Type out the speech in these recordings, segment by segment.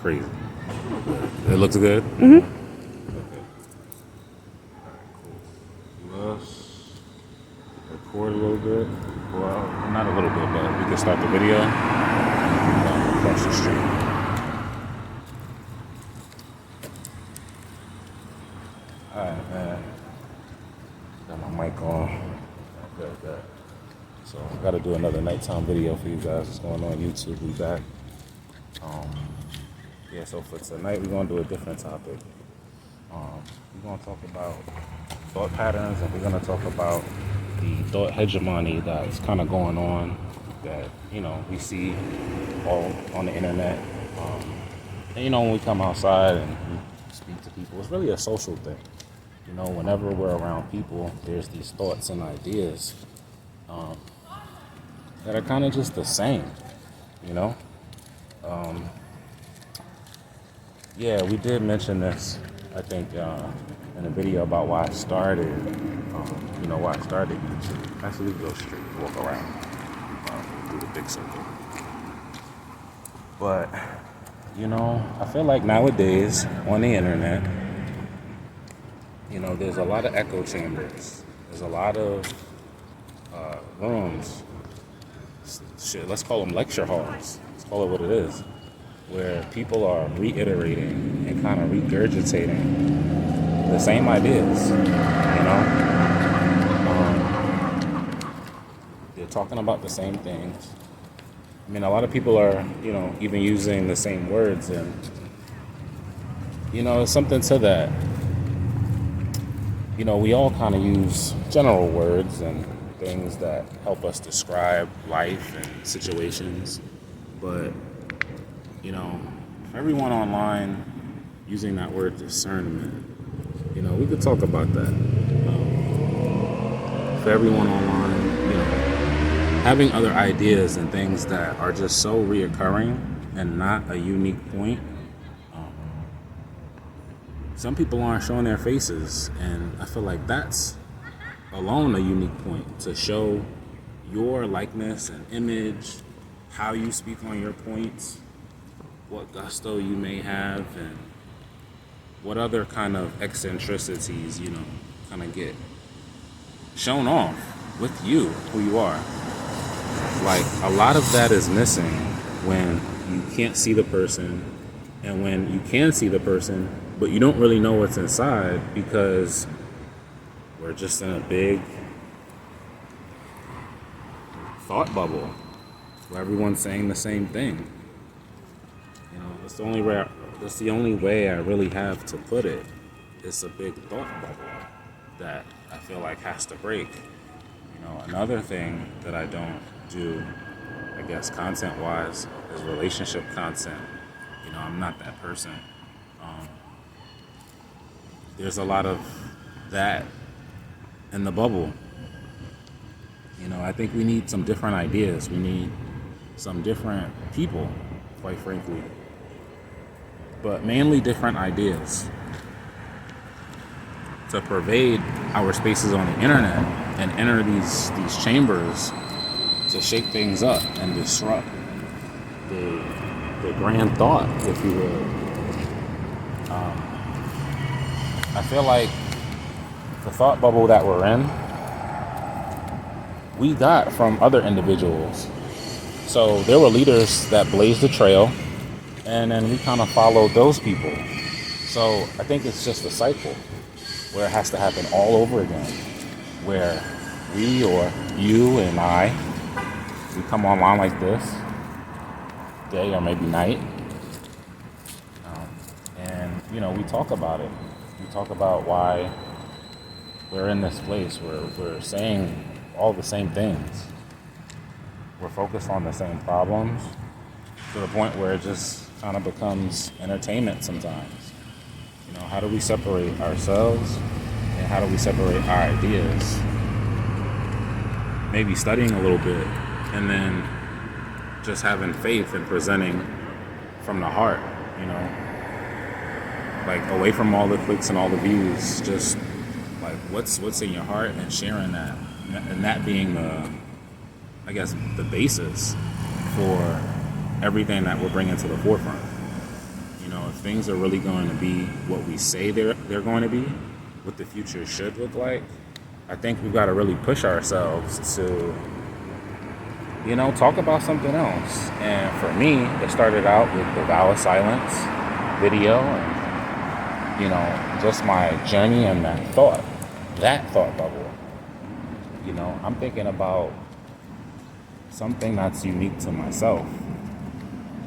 crazy. It looks good? Mm-hmm. Okay. Alright, cool. Let's record a little bit. Well, not a little bit, but we can start the video across the street. Alright, man. Got my mic on. Good. So I gotta do another nighttime video for you guys. What's going on YouTube? We back. Yeah, so for tonight we're gonna do a different topic. We're gonna talk about thought patterns, and we're gonna talk about the thought hegemony that's kind of going on that we see all on the internet. And when we come outside and we speak to people, it's really a social thing. Whenever we're around people, there's these thoughts and ideas that are kind of just the same. Yeah, we did mention this, I think, in a video about why I started, why I started YouTube. Actually, we can go straight, walk around, do the big circle. But, I feel like nowadays on the internet, there's a lot of echo chambers. There's a lot of rooms. Shit, let's call them lecture halls. Let's call it what it is. Where people are reiterating and kind of regurgitating the same ideas, they're talking about the same things. I mean, a lot of people are, even using the same words, and, there's something to that. We all kind of use general words and things that help us describe life and situations, but for everyone online using that word discernment, we could talk about that. For everyone online, having other ideas and things that are just so reoccurring and not a unique point. Some people aren't showing their faces, and I feel like that's alone a unique point to show your likeness and image, how you speak on your points, what gusto you may have, and what other kind of eccentricities, kind of get shown off with you, who you are. Like, a lot of that is missing when you can't see the person, and when you can see the person, but you don't really know what's inside because we're just in a big thought bubble where everyone's saying the same thing. That's the only way I really have to put it. It's a big thought bubble that I feel like has to break. Another thing that I don't do, I guess, content-wise, is relationship content. I'm not that person. There's a lot of that in the bubble. I think we need some different ideas. We need some different people, quite frankly. But mainly different ideas to pervade our spaces on the internet and enter these chambers to shake things up and disrupt the grand thought, if you will. I feel like the thought bubble that we're in, we got from other individuals. So there were leaders that blazed the trail, and then we kind of followed those people. So I think it's just a cycle where it has to happen all over again, where we, or you and I, we come online like this, day or maybe night, and we talk about it. We talk about why we're in this place where we're saying all the same things. We're focused on the same problems to the point where it just kind of becomes entertainment sometimes. How do we separate ourselves, and how do we separate our ideas? Maybe studying a little bit, and then just having faith and presenting from the heart, like away from all the clicks and all the views, just like what's in your heart, and sharing that, and that being the basis for everything that we're bringing to the forefront. things are really going to be what we say they're going to be, what the future should look like, I think we've got to really push ourselves to, talk about something else. And for me, it started out with the Vow of Silence video and, just my journey and that thought bubble. I'm thinking about something that's unique to myself.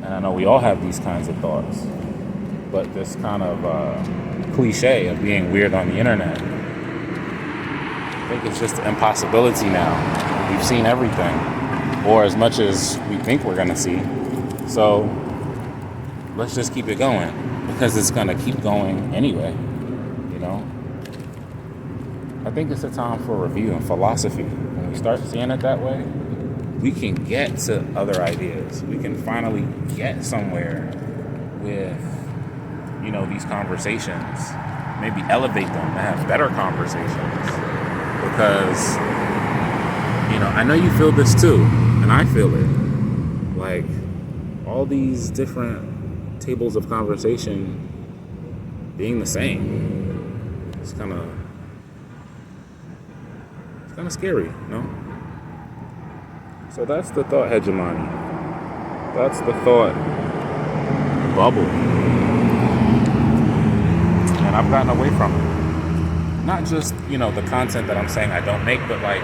And I know we all have these kinds of thoughts, but this kind of cliche of being weird on the internet, I think it's just an impossibility now. We've seen everything, or as much as we think we're going to see. So let's just keep it going, because it's going to keep going anyway. I think it's a time for review and philosophy. When we start seeing it that way, we can get to other ideas. We can finally get somewhere with, these conversations. Maybe elevate them and have better conversations. Because, I know you feel this too, and I feel it. Like, all these different tables of conversation being the same. It's kind of scary, So that's the thought hegemony. That's the thought bubble. And I've gotten away from it. Not just, the content that I'm saying I don't make, but like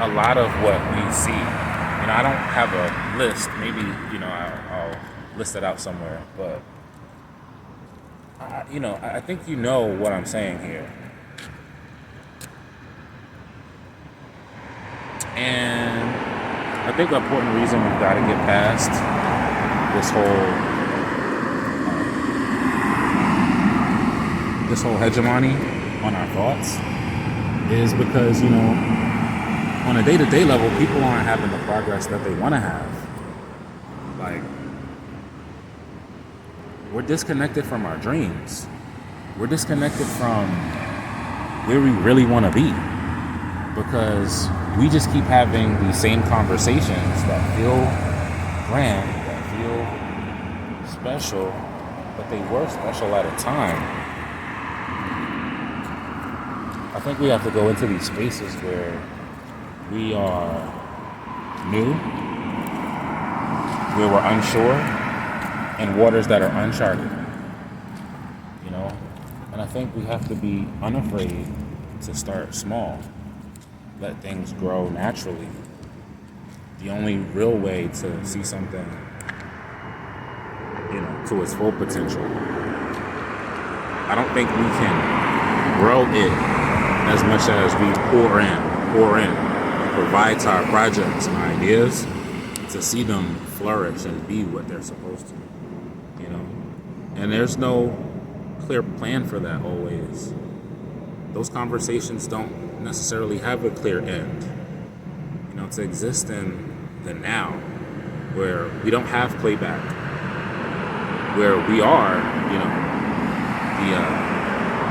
a lot of what we see. I don't have a list. Maybe, I'll list it out somewhere. But, I think you know what I'm saying here. And I think an important reason we've got to get past this whole hegemony on our thoughts is because, on a day-to-day level, people aren't having the progress that they want to have. Like, we're disconnected from our dreams. We're disconnected from where we really want to be, because we just keep having these same conversations that feel grand, that feel special, but they were special at a time. I think we have to go into these spaces where we are new, where we're unsure, in waters that are uncharted. And I think we have to be unafraid to start small. Let things grow naturally. The only real way to see something, to its full potential. I don't think we can grow it as much as we pour in, provide to our projects and ideas to see them flourish and be what they're supposed to, And there's no clear plan for that always. Those conversations don't necessarily have a clear end. To exist in the now, where we don't have playback, where we are,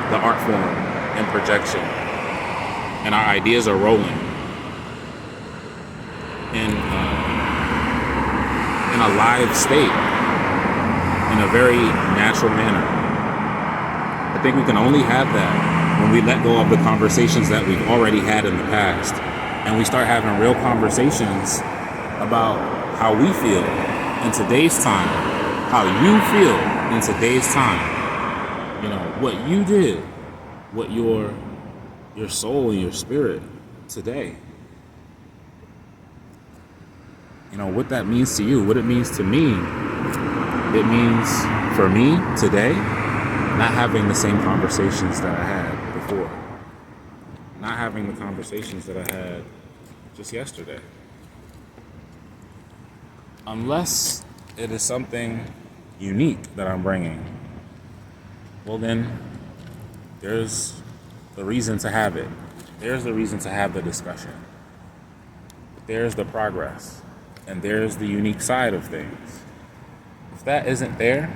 the art form and projection, and our ideas are rolling in a live state, in a very natural manner. I think we can only have that when we let go of the conversations that we've already had in the past, and we start having real conversations about how we feel in today's time, how you feel in today's time, what you did, what your soul and your spirit today, what that means to you, what it means to me. It means for me today, not having the same conversations that I had before. Not having the conversations that I had just yesterday. Unless it is something unique that I'm bringing, well then, there's the reason to have it. There's the reason to have the discussion. There's the progress. And there's the unique side of things. If that isn't there,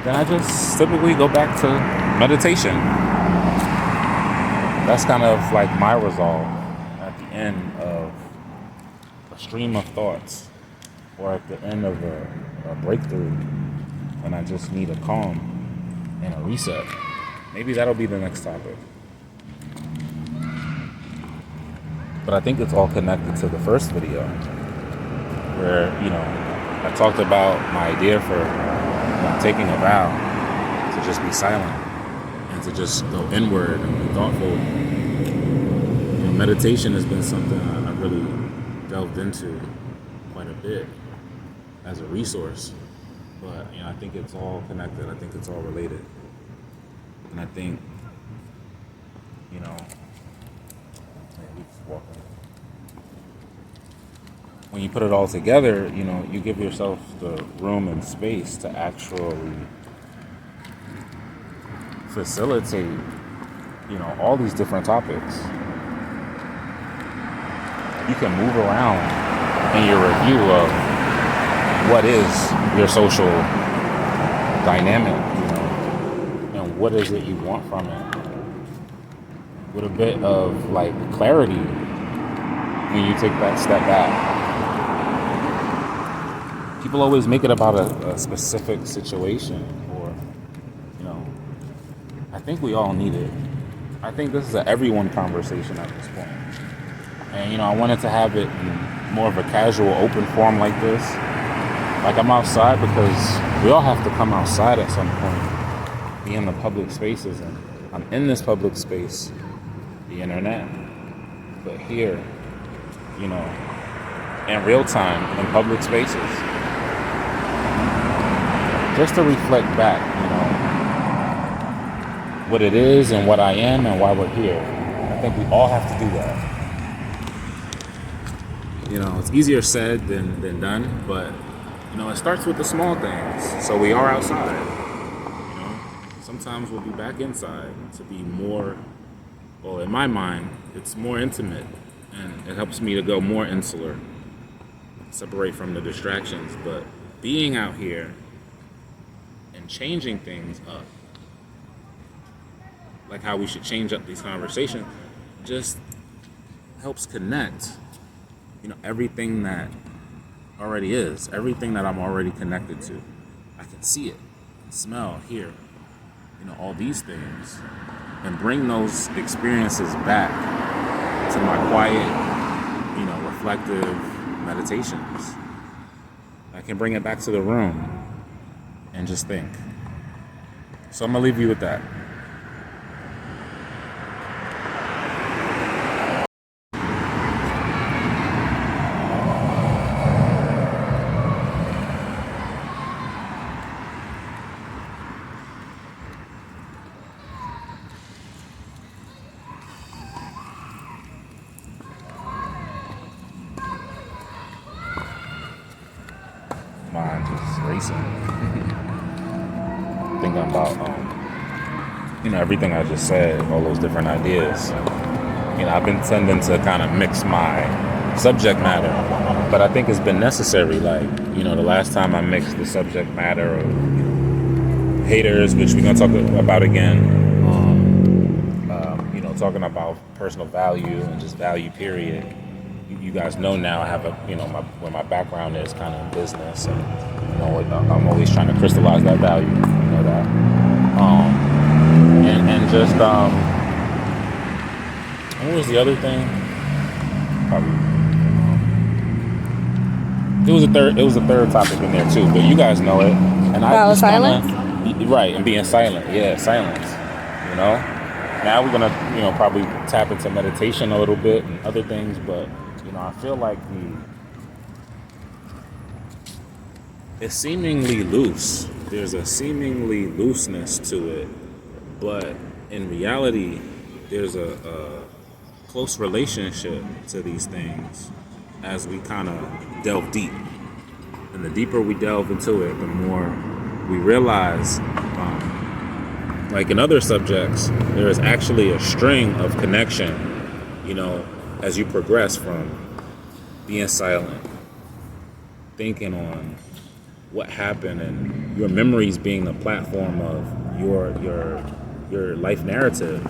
then I just typically go back to meditation. That's kind of like my resolve at the end of a stream of thoughts. or at the end of a breakthrough when I just need a calm and a reset. Maybe that'll be the next topic. But I think it's all connected to the first video where, I talked about my idea for taking a vow to just be silent and to just go inward and be thoughtful. Meditation has been something I really delved into quite a bit as a resource. But, I think it's all connected. I think it's all related. And I think, when you put it all together, you give yourself the room and space to actually facilitate, all these different topics. You can move around in your review of what is your social dynamic, and what is it you want from it, with a bit of clarity when you take that step back. People always make it about a specific situation, or, I think we all need it. I think this is an everyone conversation at this point. And, I wanted to have it in more of a casual, open form like this. Like I'm outside because we all have to come outside at some point, be in the public spaces. And I'm in this public space, the internet. But here, in real time, in public spaces. Just to reflect back, what it is and what I am and why we're here. I think we all have to do that. It's easier said than done, but, it starts with the small things. So we are outside, sometimes we'll be back inside to be more, well, in my mind, it's more intimate, and it helps me to go more insular, separate from the distractions. But being out here and changing things up, like how we should change up these conversations, just helps connect, everything that already is, everything that I'm already connected to. I can see it, smell, hear, all these things, and bring those experiences back to my quiet, reflective meditations. I can bring it back to the room and just think. So I'm gonna leave you with that. Mind just racing. Thinking about, everything I just said, all those different ideas. I've been tending to kind of mix my subject matter, but I think it's been necessary. The last time I mixed the subject matter of haters, which we're gonna talk about again. Talking about personal value and just value, period. You guys know now I have where my background is kind of in business, and I'm always trying to crystallize that value, that, and just what was the other thing? Probably it was a third topic in there too, but you guys know it. And silence, right, and being silent, silence. Now we're gonna probably tap into meditation a little bit and other things, but I feel like it's seemingly loose. There's a seemingly looseness to it, but in reality, there's a close relationship to these things as we kind of delve deep. And the deeper we delve into it, the more we realize, like in other subjects, there is actually a string of connection, as you progress from being silent, thinking on what happened, and your memories being the platform of your life narrative,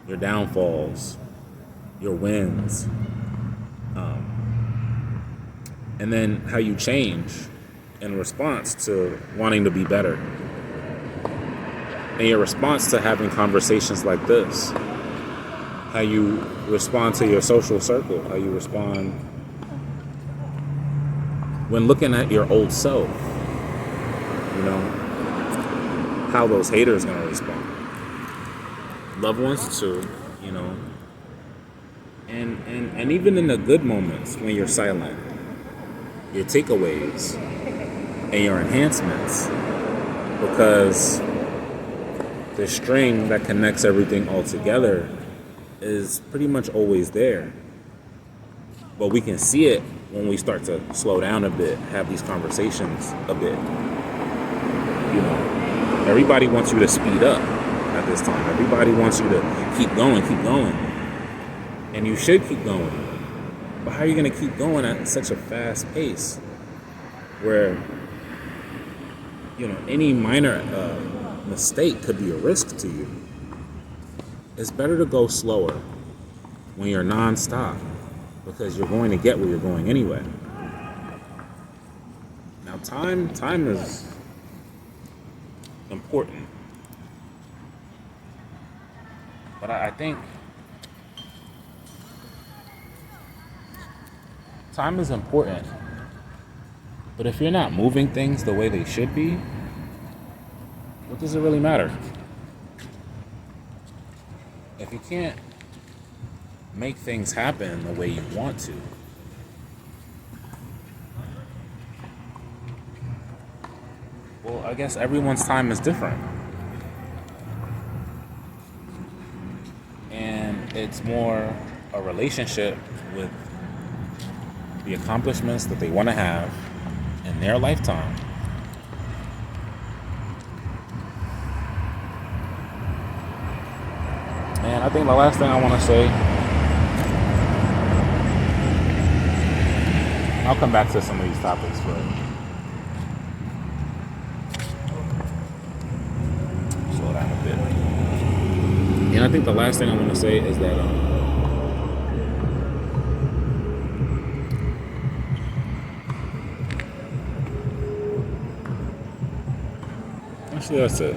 your downfalls, your wins, and then how you change in response to wanting to be better. And your response to having conversations like this, how you respond to your social circle, how you respond when looking at your old self, you know, how those haters gonna respond. Loved ones too, you know. And even in the good moments when you're silent, your takeaways and your enhancements, because the string that connects everything all together is pretty much always there. But we can see it when we start to slow down a bit, have these conversations a bit. You know, everybody wants you to speed up at this time. Everybody wants you to keep going. And you should keep going. But how are you going to keep going at such a fast pace where, you know, any minor mistake could be a risk to you? It's better to go slower when you're non-stop, because you're going to get where you're going anyway. Now, time is important, but I think time is important. But if you're not moving things the way they should be, what does it really matter? If you can't make things happen the way you want to, well, I guess everyone's time is different. And it's more a relationship with the accomplishments that they want to have in their lifetime. And I think the last thing I want to say, I'll come back to some of these topics, but slow down a bit. And I think the last thing I want to say is that actually that's it.